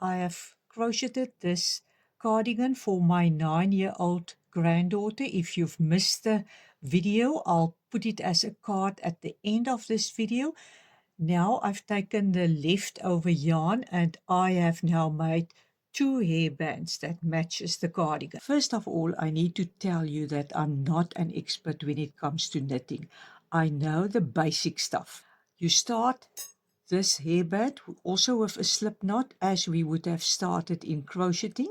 I have crocheted this cardigan for my 9-year-old granddaughter. If you've missed the video, I'll put it as a card at the end of this video. Now I've taken the leftover yarn and I have now made 2 hairbands that matches the cardigan. First of all, I need to tell you that I'm not an expert when it comes to knitting. I know the basic stuff. You start this hairband also with a slip knot as we would have started in crocheting.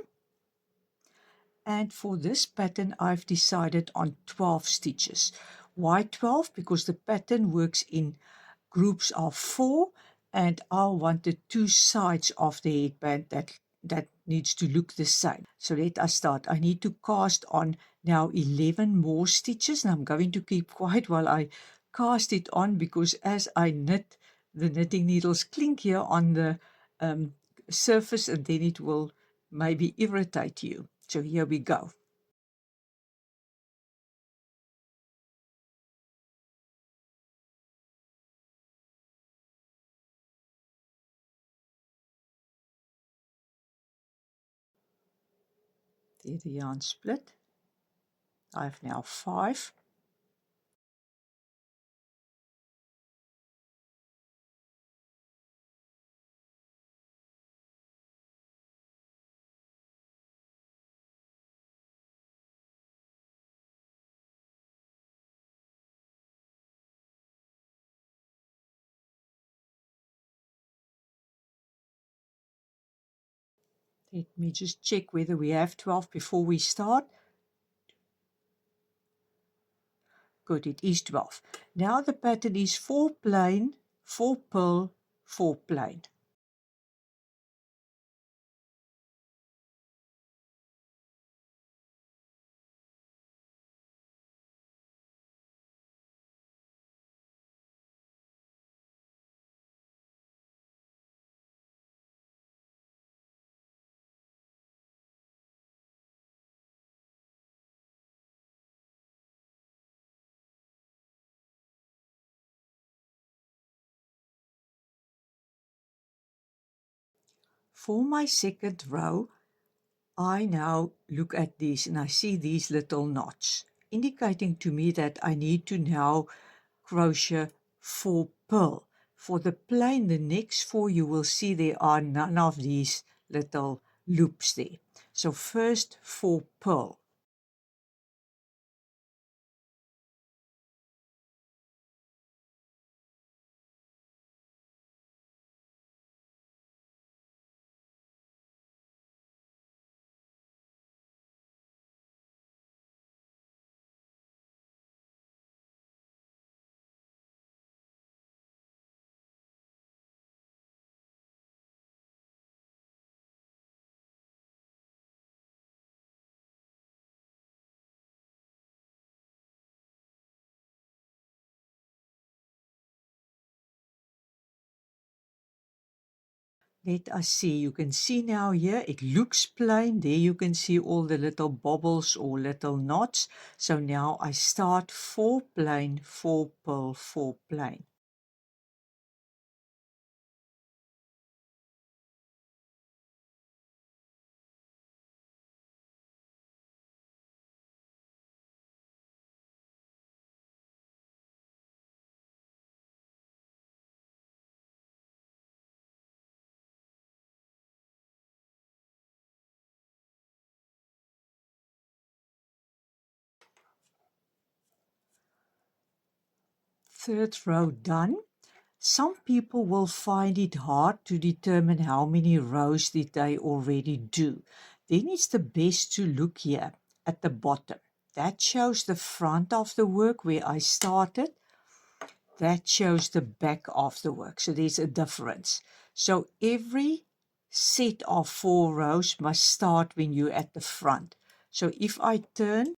And for this pattern, I've decided on 12 stitches. Why 12? Because the pattern works in groups of 4 and I wanted 2 sides of the headband that needs to look the same. So let us start. I need to cast on now 11 more stitches, and I'm going to keep quiet while I cast it on, because as I knit, the knitting needles clink here on the surface and then it will maybe irritate you. So here we go. There the yarn split. I have now 5. Let me just check whether we have 12 before we start. Good, it is 12. Now the pattern is 4 plain, 4 purl, 4 plain. For my second row, I now look at these and I see these little knots, indicating to me that I need to now crochet 4 purl. For the plain, the next 4, you will see there are none of these little loops there. So first 4 purl. Let us see. You can see now here, it looks plain. There you can see all the little bobbles or little knots. So now I start 4 plain, 4 purl, 4 plain. Third row done. Some people will find it hard to determine how many rows did they already do. Then it's the best to look here at the bottom. That shows the front of the work where I started. That shows the back of the work. So there's a difference. So every set of 4 rows must start when you're at the front. So if I turn,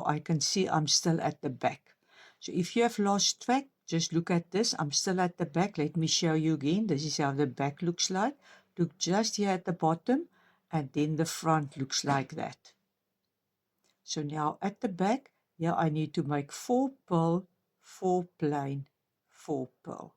I can see I'm still at the back. So if you have lost track, just look at this. I'm still at the back. Let me show you again. This is how the back looks like. Look just here at the bottom, and then the front looks like that. So now at the back, here I need to make 4 purl, 4 plain, 4 purl.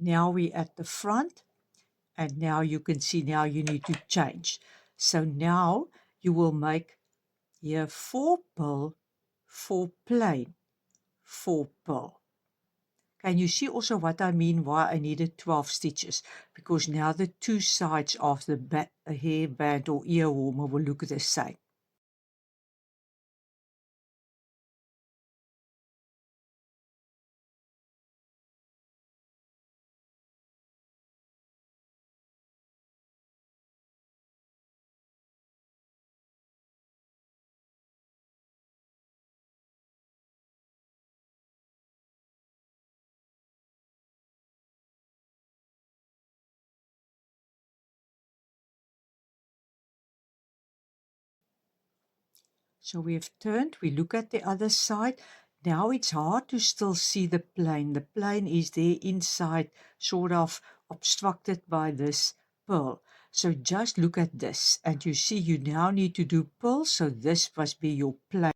Now we're at the front, and now you can see now you need to change. So now you will make here 4 purl, 4 plain, 4 purl. Can you see also what I mean why I needed 12 stitches? Because now the two sides of the hairband or ear warmer will look the same. So we have turned, we look at the other side. Now it's hard to still see the plane. The plane is there inside, sort of obstructed by this pearl. So just look at this, and you see you now need to do pearl, so this must be your plane.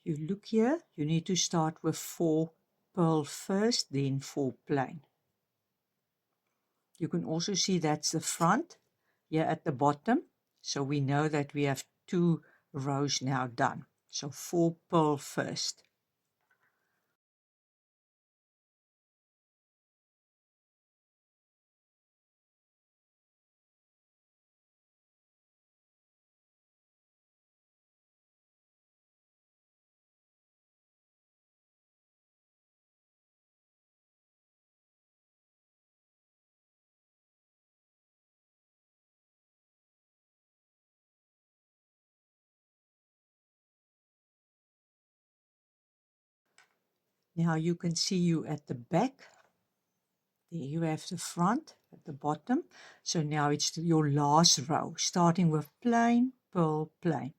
You look here, you need to start with 4 pearl first, then 4 plain. You can also see that's the front here at the bottom. So we know that we have 2 rows now done. So 4 pearl first. Now you can see you at the back. There you have the front at the bottom. So now it's your last row, starting with plain, pearl, plain.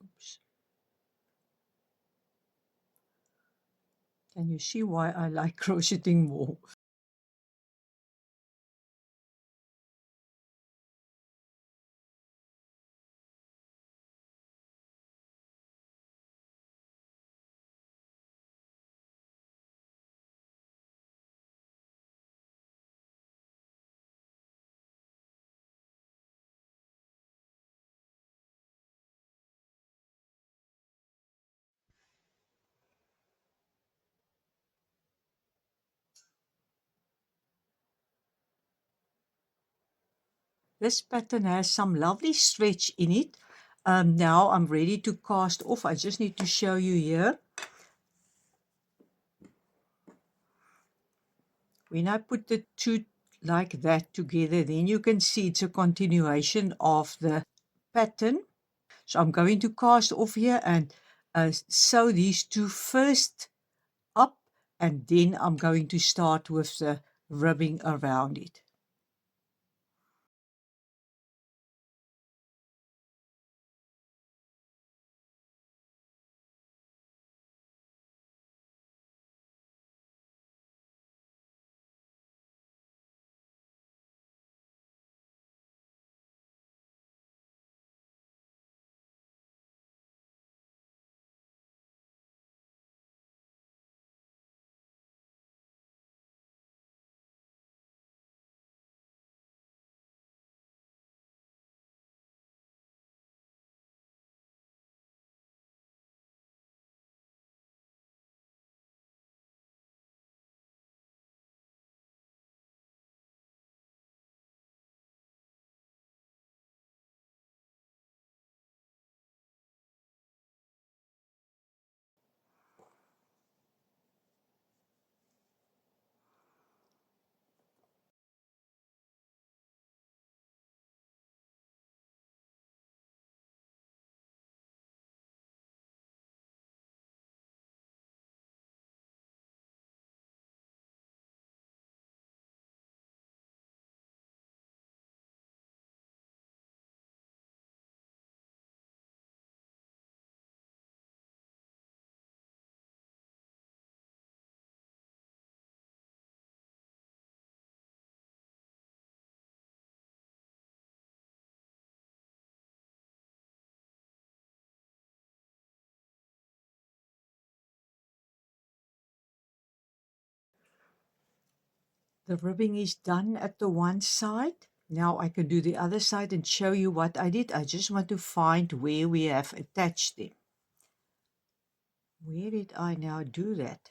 Oops. Can you see why I like crocheting more? This pattern has some lovely stretch in it. Now I'm ready to cast off. I just need to show you here. When I put the two like that together, then you can see it's a continuation of the pattern. So I'm going to cast off here and sew these two first up, and then I'm going to start with the ribbing around it. The ribbing is done at the one side. Now I can do the other side and show you what I did. I just want to find where we have attached them. Where did I now do that?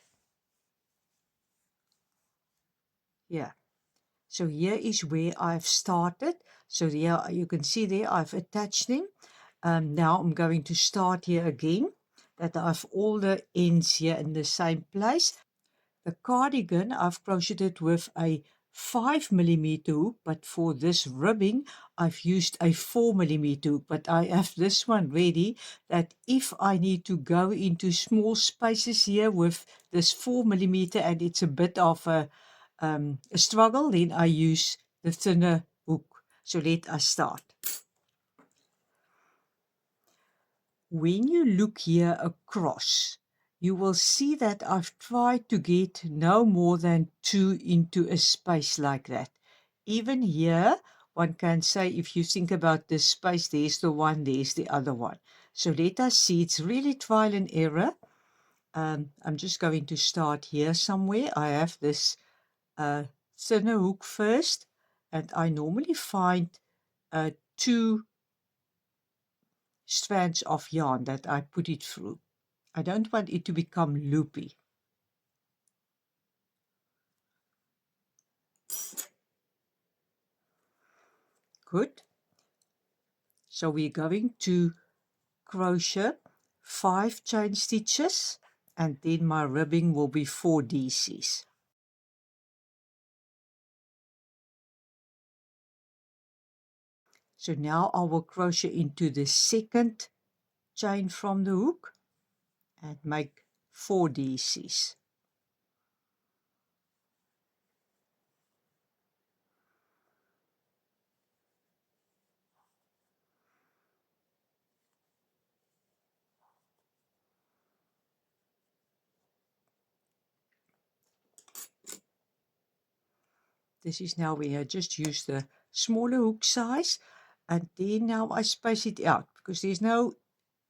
Yeah. So here is where I've started. So here you can see there I've attached them. Now I'm going to start here again, that I have all the ends here in the same place. The cardigan I've crocheted with a 5mm hook, but for this ribbing I've used a 4mm hook, but I have this one ready that if I need to go into small spaces here with this 4mm and it's a bit of a struggle, then I use the thinner hook. So let us start. When you look here across, you will see that I've tried to get no more than 2 into a space like that. Even here, one can say, if you think about this space, there's the one, there's the other one. So let us see, it's really trial and error. I'm just going to start here somewhere. I have this thinner hook first, and I normally find 2 strands of yarn that I put it through. I don't want it to become loopy. Good. So we're going to crochet 5 chain stitches, and then my ribbing will be 4 DCs. So now I will crochet into the second chain from the hook and make 4 DCs. This is now where I just use the smaller hook size, and then now I space it out because there's no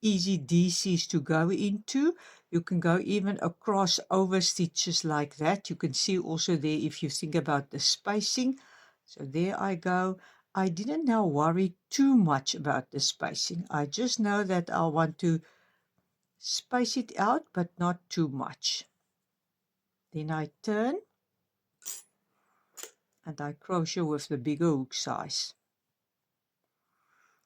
easy DCs to go into. You can go even across over stitches like that. You can see also there if you think about the spacing. So there I go. I didn't now worry too much about the spacing. I just know that I want to space it out, but not too much. Then I turn and I crochet with the bigger hook size.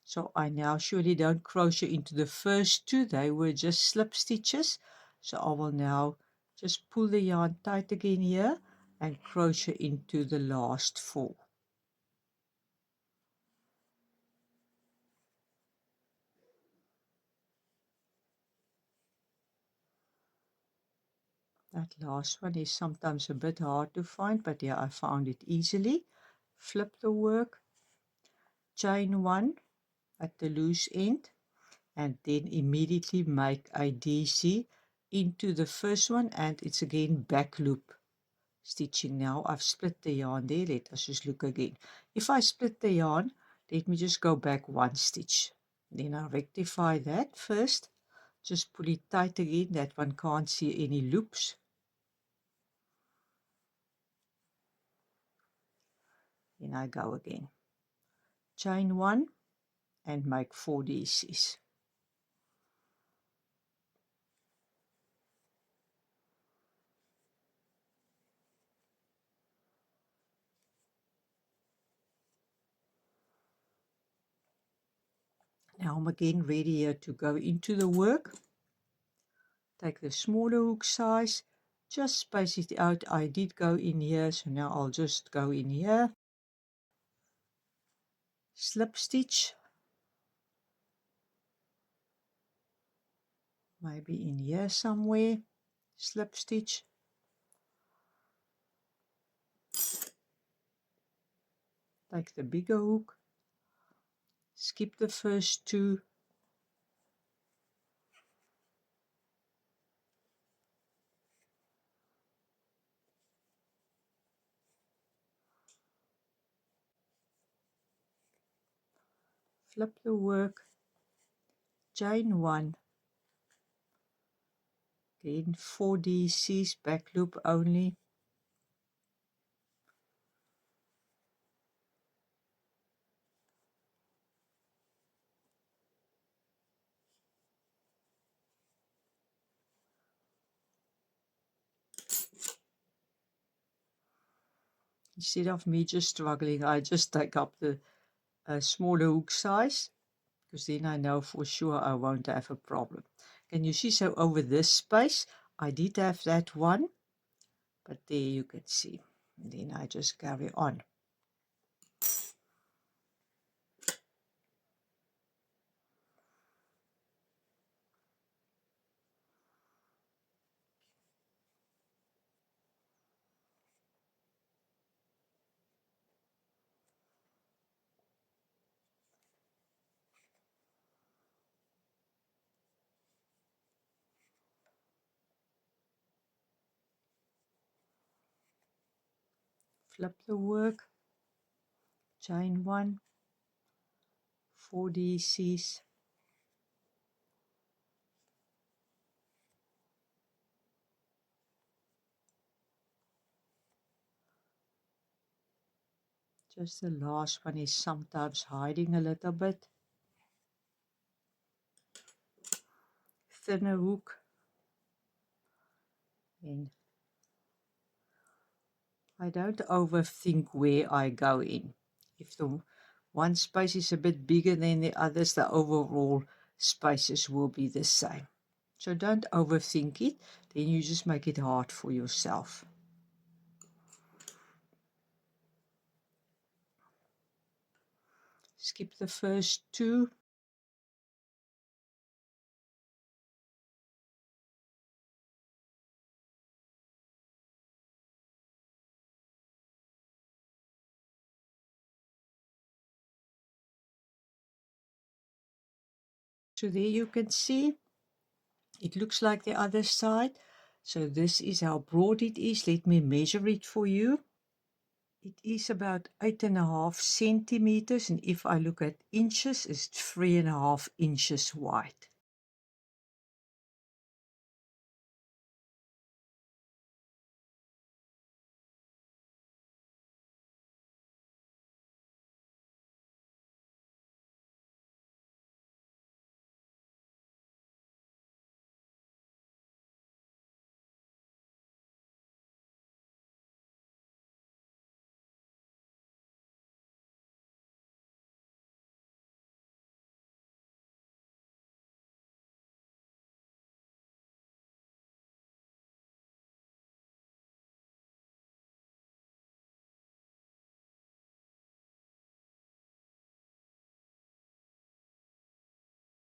So I now surely don't crochet into the first 2, they were just slip stitches. So I will now just pull the yarn tight again here and crochet into the last 4. That last one is sometimes a bit hard to find, but yeah, I found it easily. Flip the work, chain 1 at the loose end, and then immediately make a DC into the first one, and it's again back loop stitching. Now I've split the yarn there. Let us just look again. If I split the yarn, let me just go back 1 stitch. Then I'll rectify that first. Just pull it tight again, that one can't see any loops. Then I go again. Chain 1 and make 4 DCs. Now I'm again ready here to go into the work. Take the smaller hook size, just space it out. I did go in here, so now I'll just go in here. Slip stitch. Maybe in here somewhere. Slip stitch. Take the bigger hook. Skip the first 2. Flip the work. Chain 1. Again 4 DCs, back loop only. Instead of me just struggling, I just take up the smaller hook size, because then I know for sure I won't have a problem. Can you see? So over this space, I did have that one, but there you can see. And then I just carry on. Flip the work, chain 1, 4 DCs, just the last one is sometimes hiding a little bit. Thinner hook, and I don't overthink where I go in. If the one space is a bit bigger than the others, the overall spaces will be the same. So don't overthink it, then you just make it hard for yourself. Skip the first 2. So there you can see, it looks like the other side. So this is how broad it is. Let me measure it for you. It is about 8.5 centimeters, and if I look at inches, it's 3.5 inches wide.